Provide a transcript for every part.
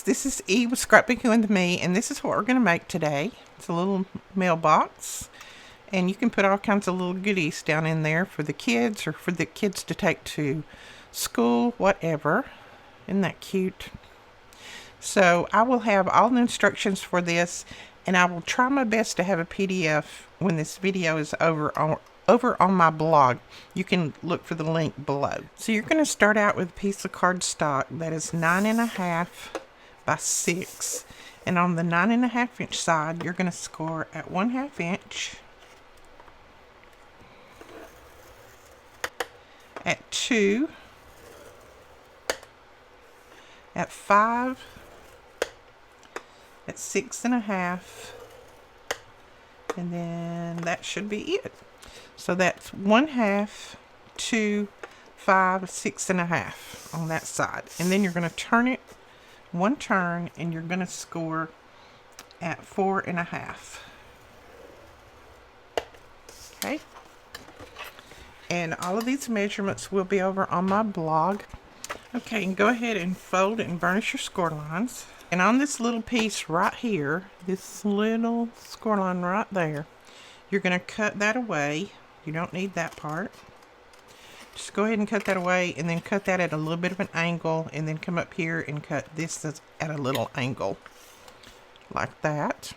this is Eve with Scrapbooking with Me, and this is what we're going to make today. It's a little mailbox, and you can put all kinds of little goodies down in there for the kids or for the kids to take to school, whatever. Isn't that cute? So I will have all the instructions for this, and I will try my best to have a PDF when this video is over on my blog. You can look for the link below. So you're going to start out with a piece of cardstock that is 9.5 by 6, and on the 9.5 inch side you're going to score at 1/2 inch, at 2, at 5, at 6.5, and then that should be it. So that's 1/2, 2, 5, 6.5 on that side. And then you're going to turn it one turn, and you're going to score at 4.5. Okay. And all of these measurements will be over on my blog. Okay, and go ahead and fold and burnish your score lines. And on this little piece right here, this little score line right there, you're going to cut that away. You don't need that part. Just go ahead and cut that away, and then cut that at a little bit of an angle, and then come up here and cut this at a little angle, like that.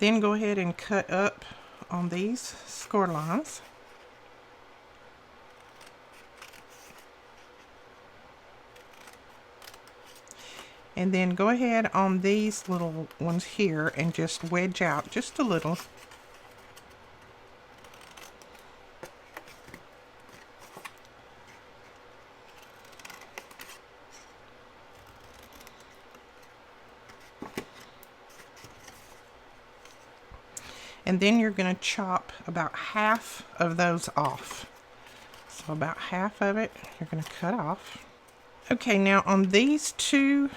Then go ahead and cut up on these score lines. And then go ahead on these little ones here and just wedge out just a little. And then you're going to chop about half of those off. So about half of it you're going to cut off. Okay, now on these two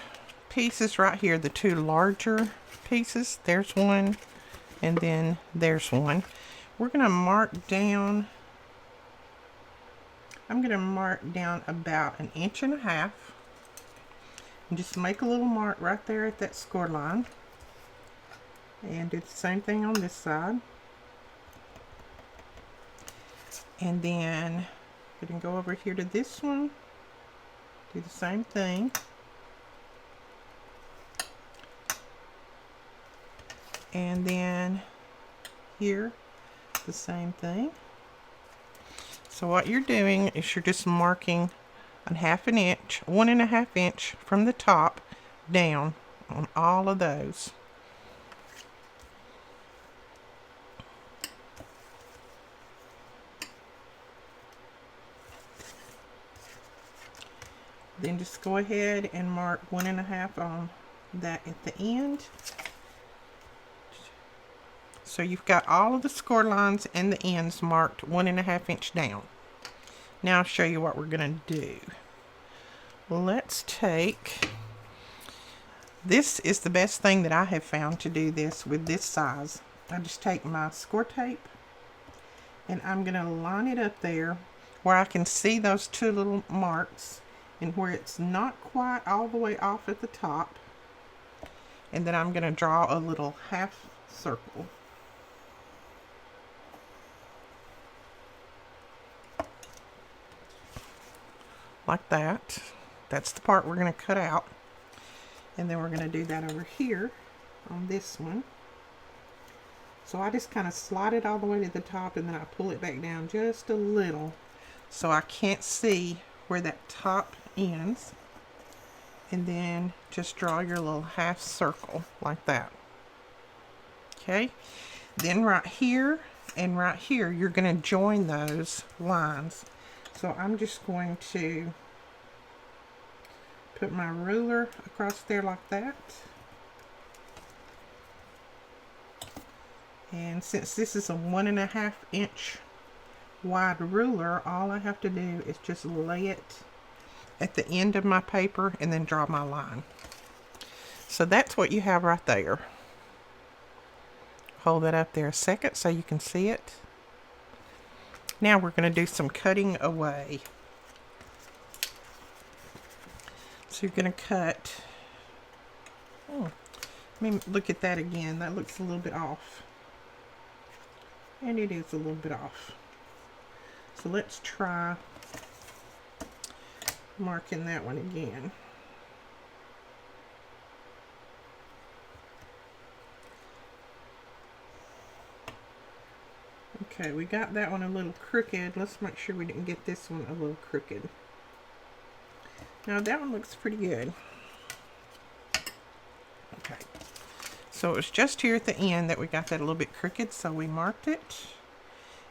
pieces right here, the two larger pieces, there's one and then there's one. We're going to mark down, I'm going to mark down about 1.5 inches. And just make a little mark right there at that score line. And do the same thing on this side. And then we can go over here to this one. Do the same thing. And then here, the same thing. So what you're doing is you're just marking 1/2 inch, 1.5 inch from the top down on all of those. Then just go ahead and mark 1.5 on that at the end. So you've got all of the score lines and the ends marked 1.5 inch down. Now I'll show you what we're going to do. Let's take, this is the best thing that I have found to do this with this size. I just take my score tape and I'm going to line it up there where I can see those two little marks, and where it's not quite all the way off at the top. And then I'm going to draw a little half circle. Like that. That's the part we're going to cut out. And then we're going to do that over here on this one. So I just kind of slide it all the way to the top, and then I pull it back down just a little so I can't see where that top ends. And then just draw your little half circle like that. Okay, then right here and right here you're going to join those lines. So I'm just going to put my ruler across there like that. And since this is a 1.5 inch wide ruler, all I have to do is just lay it at the end of my paper and then draw my line. So that's what you have right there. Hold that up there a second so you can see it. Now we're going to do some cutting away. So you're going to cut. Oh, let me look at that again. That looks a little bit off. And it is a little bit off. So let's try marking that one again. Okay, we got that one a little crooked. Let's make sure we didn't get this one a little crooked. Now that one looks pretty good. Okay, so it was just here at the end that we got that a little bit crooked, so we marked it.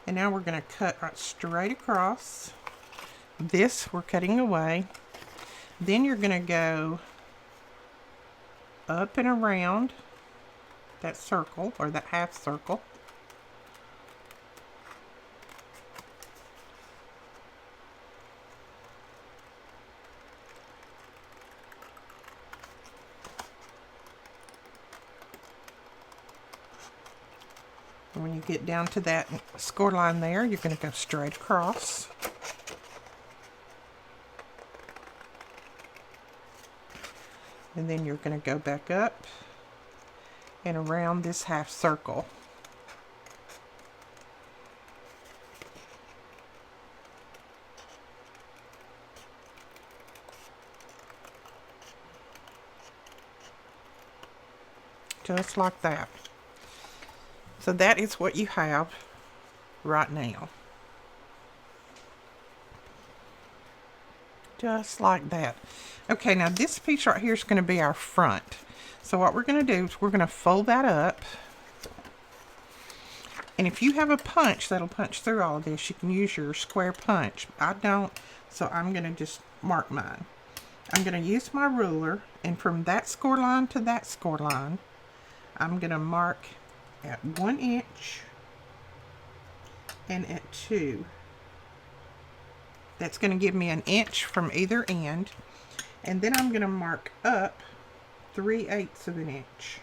And now we're going to cut right straight across. This we're cutting away. Then you're going to go up and around that circle, or that half circle. And when you get down to that score line there, you're going to go straight across. And then you're going to go back up and around this half circle. Just like that. So that is what you have right now. Just like that. Okay, now this piece right here is going to be our front. So what we're going to do is we're going to fold that up. And if you have a punch that'll punch through all of this, you can use your square punch. I don't, so I'm going to just mark mine. I'm going to use my ruler, and from that score line to that score line, I'm going to mark at 1 inch and at 2. That's going to give me an inch from either end. And then I'm going to mark up 3/8 of an inch.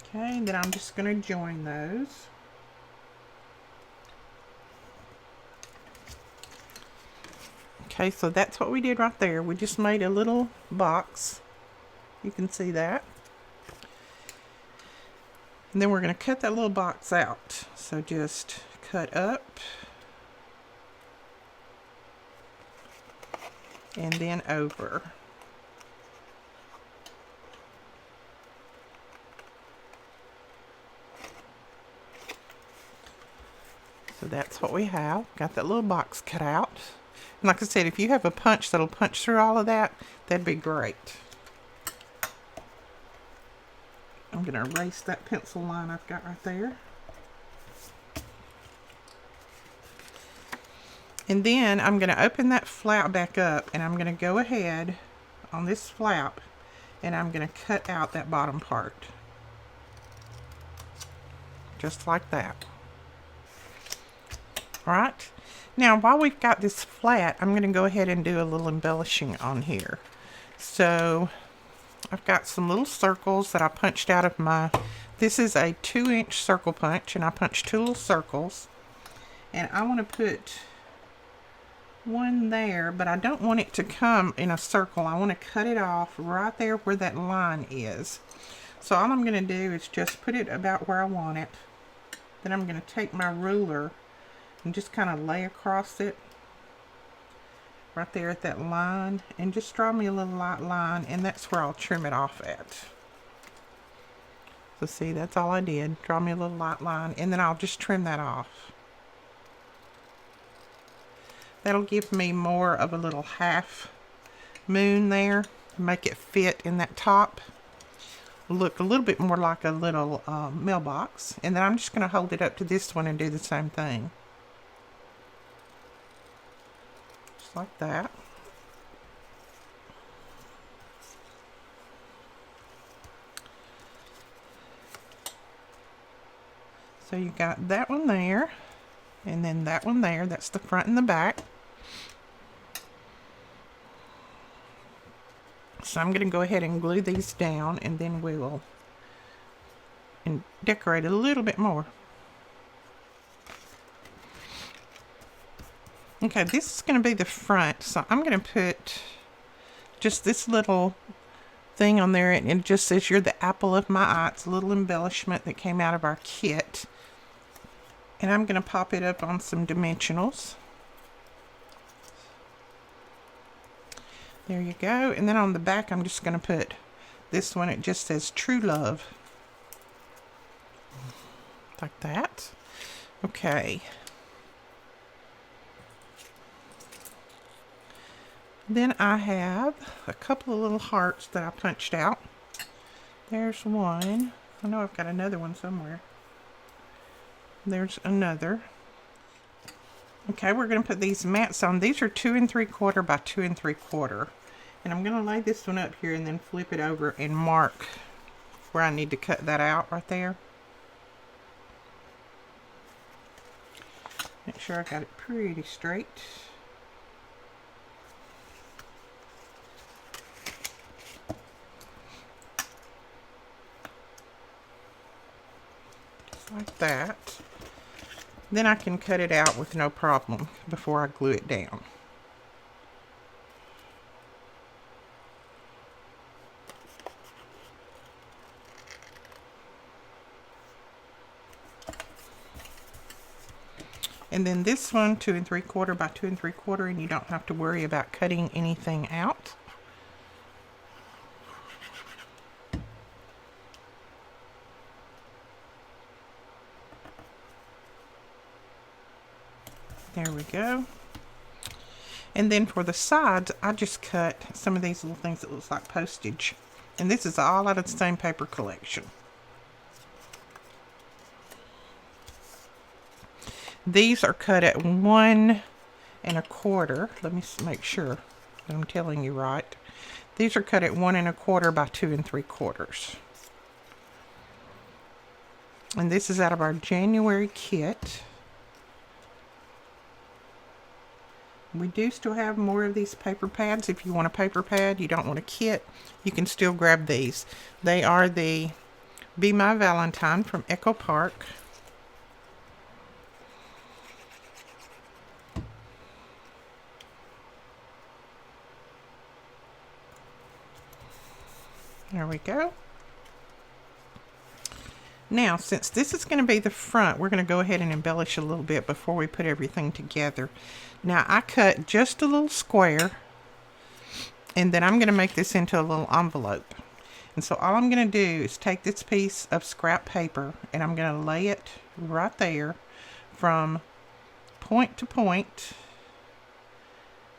Okay, and then I'm just going to join those. Okay, so that's what we did right there. We just made a little box. You can see that. And then we're going to cut that little box out. So just cut up and then over. So that's what we have. Got that little box cut out. And like I said, if you have a punch that'll punch through all of that, that'd be great. I'm going to erase that pencil line I've got right there. And then I'm going to open that flap back up, and I'm going to go ahead on this flap, and I'm going to cut out that bottom part. Just like that. Alright, now while we've got this flat, I'm going to go ahead and do a little embellishing on here. So I've got some little circles that I punched out of my, this is a 2-inch circle punch, and I punched 2 little circles. And I want to put one there, but I don't want it to come in a circle. I want to cut it off right there where that line is. So all I'm going to do is just put it about where I want it. Then I'm going to take my ruler and just kind of lay across it right there at that line, and just draw me a little light line, and that's where I'll trim it off at. So see, that's all I did. Draw me a little light line, and then I'll just trim that off. That'll give me more of a little half moon there, make it fit in that top. Look a little bit more like a little mailbox. And then I'm just going to hold it up to this one and do the same thing. Just like that. So you got that one there, and then that one there. That's the front and the back. So I'm going to go ahead and glue these down, and then we will and decorate a little bit more. Okay, this is going to be the front, so I'm going to put just this little thing on there, and it just says you're the apple of my eye. It's a little embellishment that came out of our kit. And I'm going to pop it up on some dimensionals. There you go. And then on the back, I'm just going to put this one. It just says True Love. Like that. Okay. Then I have a couple of little hearts that I punched out. There's one. I know I've got another one somewhere. There's another. Okay, we're going to put these mats on. These are 2 3/4 by 2 3/4. And I'm going to lay this one up here and then flip it over and mark where I need to cut that out right there. Make sure I got it pretty straight. Like that. Then I can cut it out with no problem before I glue it down. And then this one, 2 3/4 by 2 3/4, and you don't have to worry about cutting anything out. There we go. And then for the sides, I just cut some of these little things that looks like postage. And this is all out of the same paper collection. These are cut at 1 1/4. Let me make sure that I'm telling you right. These are cut at 1 1/4 by 2 3/4. And this is out of our January kit. We do still have more of these paper pads. If you want a paper pad, you don't want a kit, you can still grab these. They are the Be My Valentine from Echo Park. There we go. Now, since this is going to be the front, we're going to go ahead and embellish a little bit before we put everything together. Now, I cut just a little square, and then I'm going to make this into a little envelope. And so all I'm going to do is take this piece of scrap paper, and I'm going to lay it right there from point to point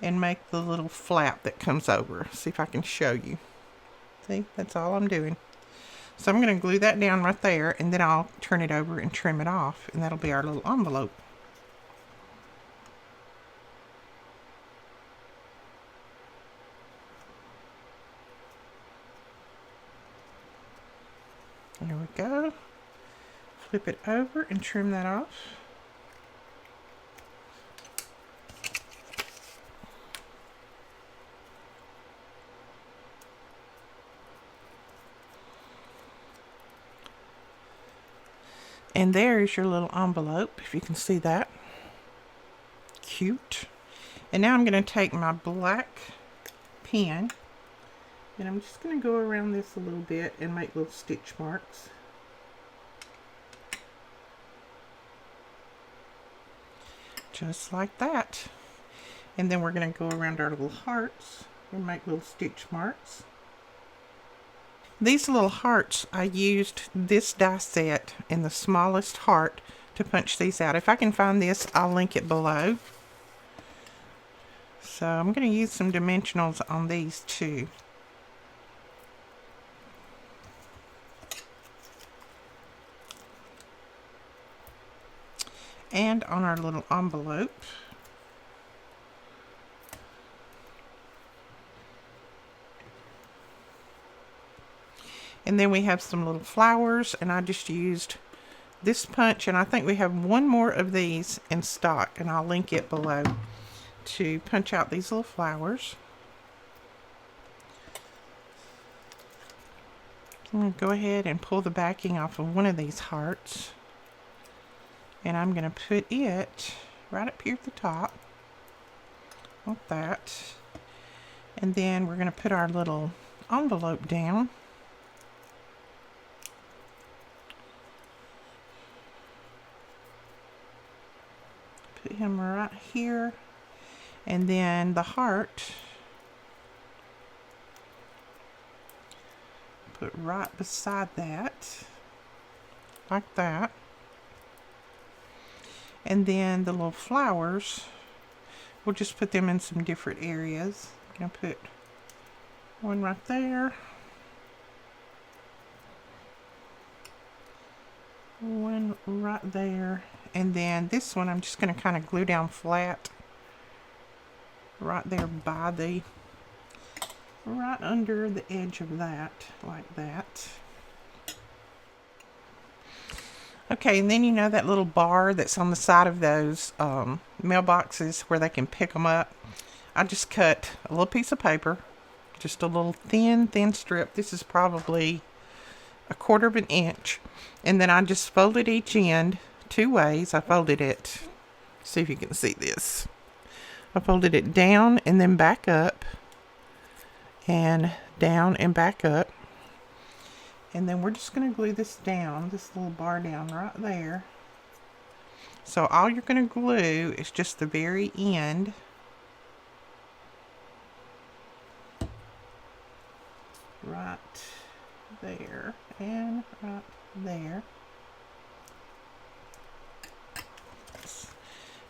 and make the little flap that comes over. See if I can show you. See, that's all I'm doing. So I'm going to glue that down right there, and then I'll turn it over and trim it off, and that'll be our little envelope. There we go. Flip it over and trim that off. And there is your little envelope, if you can see that. Cute. And now I'm going to take my black pen, and I'm just going to go around this a little bit and make little stitch marks. Just like that. And then we're going to go around our little hearts and make little stitch marks. These little hearts, I used this die set in the smallest heart to punch these out. If I can find this, I'll link it below. So I'm going to use some dimensionals on these too. And on our little envelope. And then we have some little flowers, and I just used this punch, and I think we have one more of these in stock, and I'll link it below to punch out these little flowers. I'm going to go ahead and pull the backing off of one of these hearts. And I'm going to put it right up here at the top, like that. And then we're going to put our little envelope down. Put him right here. And then the heart, put right beside that, like that. And then the little flowers, we'll just put them in some different areas. I'm going to put one right there. One right there. And then this one I'm just going to kind of glue down flat. Right there by the, right under the edge of that, like that. Okay, and then you know that little bar that's on the side of those mailboxes where they can pick them up? I just cut a little piece of paper, just a little thin strip. This is probably 1/4 of an inch. And then I just folded each end 2 ways. I folded it, see if you can see this. I folded it down and then back up, and down and back up. And then we're just going to glue this down, this little bar down right there. So all you're going to glue is just the very end. Right there and right there.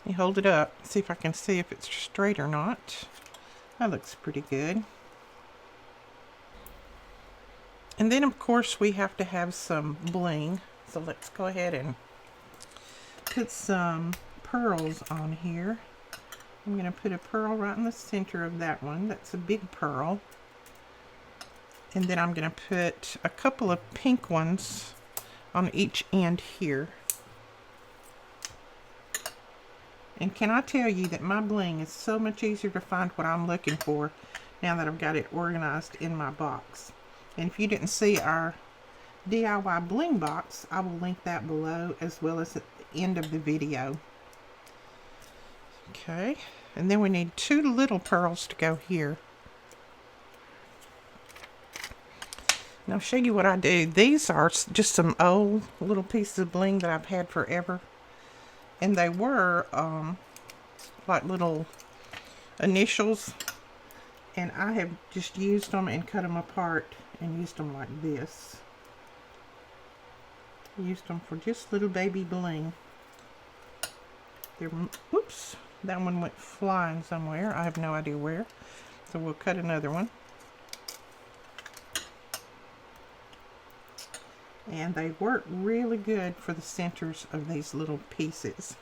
You hold it up, see if I can see if it's straight or not. That looks pretty good. And then of course we have to have some bling. So let's go ahead and put some pearls on here. I'm going to put a pearl right in the center of that one. That's a big pearl. And then I'm going to put a couple of pink ones on each end here. And can I tell you that my bling is so much easier to find what I'm looking for now that I've got it organized in my box. And if you didn't see our DIY bling box, I will link that below as well as at the end of the video. Okay, and then we need 2 little pearls to go here. And I'll show you what I do. These are just some old little pieces of bling that I've had forever. And they were like little initials. And I have just used them and cut them apart and used them like this. Used them for just little baby bling. They're, whoops, that one went flying somewhere. I have no idea where. So we'll cut another one. And they work really good for the centers of these little pieces.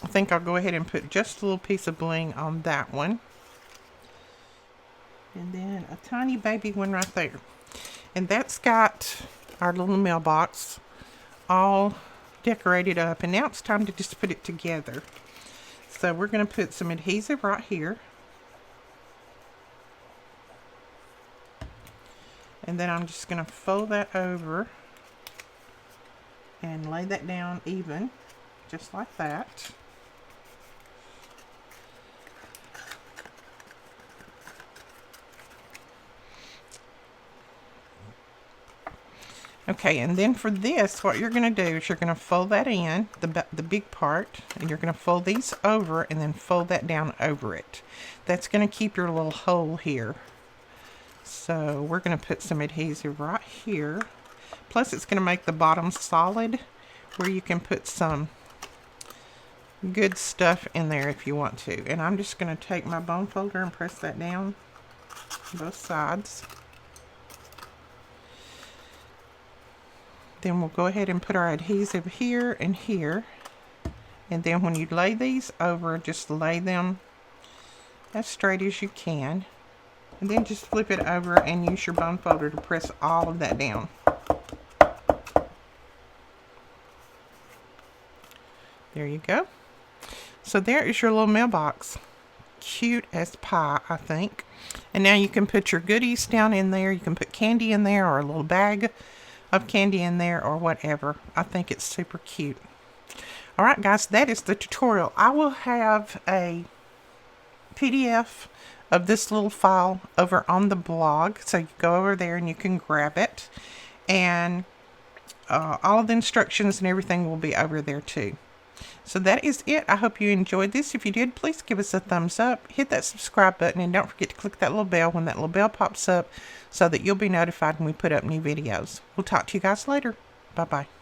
I think I'll go ahead and put just a little piece of bling on that one. And then a tiny baby one right there. And that's got our little mailbox all decorated up. And now it's time to just put it together. So we're going to put some adhesive right here. And then I'm just going to fold that over and lay that down even, just like that. Okay, and then for this, what you're going to do is you're going to fold that in, the big part, and you're going to fold these over and then fold that down over it. That's going to keep your little hole here. So we're going to put some adhesive right here. Plus it's going to make the bottom solid where you can put some good stuff in there if you want to. And I'm just going to take my bone folder and press that down both sides. Then we'll go ahead and put our adhesive here and here. And then when you lay these over, just lay them as straight as you can. And then just flip it over and use your bone folder to press all of that down. There you go. So there is your little mailbox. cute as pie, I think. And now you can put your goodies down in there. You can put candy in there or a little bag of candy in there or whatever. I think it's super cute. Alright guys, that is the tutorial. I will have a PDF of this little file over on the blog, so you go over there and you can grab it, and all of the instructions and everything will be over there too. So that is it. I hope you enjoyed this. If you did, please give us a thumbs up, hit that subscribe button, and don't forget to click that little bell when that little bell pops up so that you'll be notified when we put up new videos. We'll talk to you guys later. Bye bye.